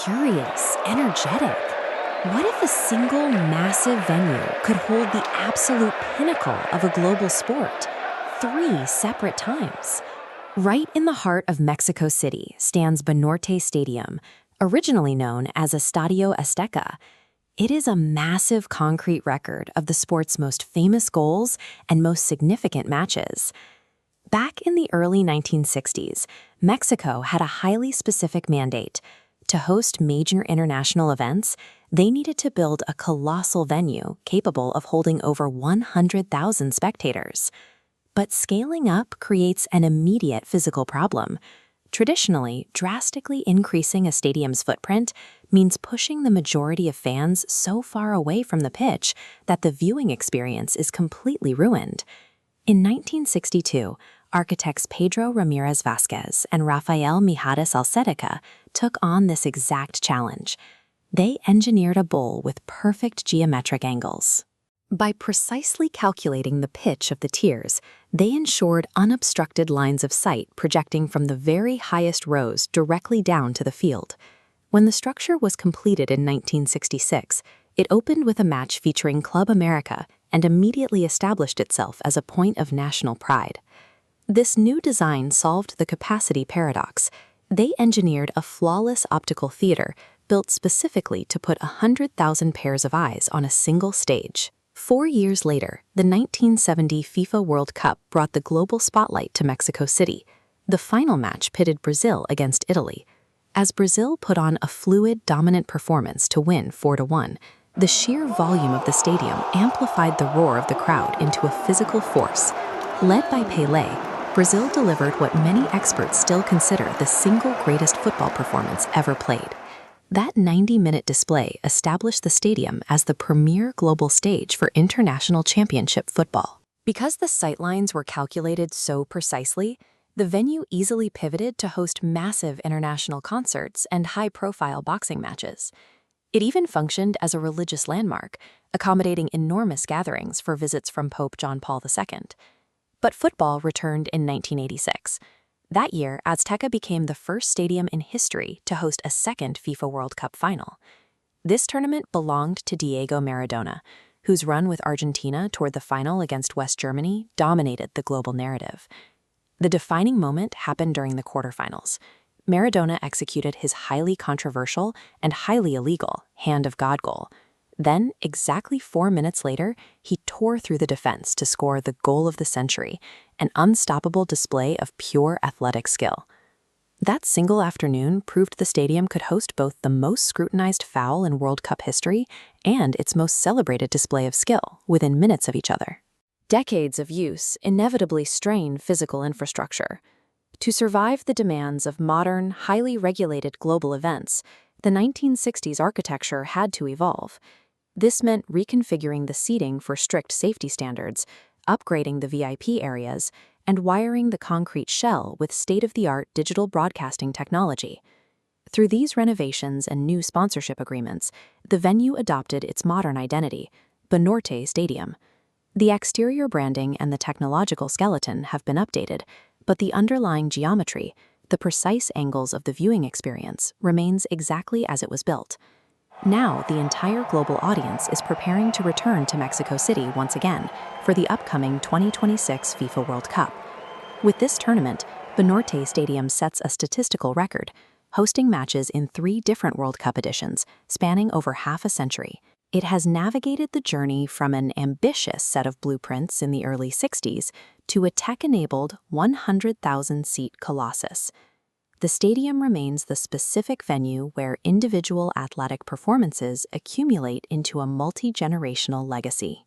curious, energetic. What if a single massive venue could hold the absolute pinnacle of a global sport, 3 separate times? Right in the heart of Mexico City stands Banorte Stadium, originally known as Estadio Azteca. It is a massive concrete record of the sport's most famous goals and most significant matches. Back in the early 1960s, Mexico had a highly specific mandate. To host major international events, they needed to build a colossal venue capable of holding over 100,000 spectators. But scaling up creates an immediate physical problem. Traditionally, drastically increasing a stadium's footprint means pushing the majority of fans so far away from the pitch that the viewing experience is completely ruined. In 1962, architects Pedro Ramirez Vázquez and Rafael Mijares Alcédica took on this exact challenge. They engineered a bowl with perfect geometric angles. By precisely calculating the pitch of the tiers, they ensured unobstructed lines of sight projecting from the very highest rows directly down to the field. When the structure was completed in 1966, it opened with a match featuring Club America and immediately established itself as a point of national pride. This new design solved the capacity paradox. They engineered a flawless optical theater built specifically to put 100,000 pairs of eyes on a single stage. 4 years later, the 1970 FIFA World Cup brought the global spotlight to Mexico City. The final match pitted Brazil against Italy. As Brazil put on a fluid, dominant performance to win 4-1, the sheer volume of the stadium amplified the roar of the crowd into a physical force. Led by Pelé, Brazil delivered what many experts still consider the single greatest football performance ever played. That 90-minute display established the stadium as the premier global stage for international championship football. Because the sightlines were calculated so precisely, the venue easily pivoted to host massive international concerts and high-profile boxing matches. It even functioned as a religious landmark, accommodating enormous gatherings for visits from Pope John Paul II. But football returned in 1986. That year, Azteca became the first stadium in history to host a second FIFA World Cup final. This tournament belonged to Diego Maradona, whose run with Argentina toward the final against West Germany dominated the global narrative. The defining moment happened during the quarterfinals. Maradona executed his highly controversial and highly illegal Hand of God goal. Then, exactly 4 minutes later, he tore through the defense to score the goal of the century, an unstoppable display of pure athletic skill. That single afternoon proved the stadium could host both the most scrutinized foul in World Cup history and its most celebrated display of skill within minutes of each other. Decades of use inevitably strain physical infrastructure. To survive the demands of modern, highly regulated global events, the 1960s architecture had to evolve. This meant reconfiguring the seating for strict safety standards, upgrading the VIP areas, and wiring the concrete shell with state-of-the-art digital broadcasting technology. Through these renovations and new sponsorship agreements, the venue adopted its modern identity, Banorte Stadium. The exterior branding and the technological skeleton have been updated, but the underlying geometry, the precise angles of the viewing experience, remains exactly as it was built. Now, the entire global audience is preparing to return to Mexico City once again for the upcoming 2026 FIFA World Cup. With this tournament, Banorte Stadium sets a statistical record, hosting matches in 3 different World Cup editions, spanning over half a century. It has navigated the journey from an ambitious set of blueprints in the early 60s to a tech-enabled 100,000-seat colossus. The stadium remains the specific venue where individual athletic performances accumulate into a multi-generational legacy.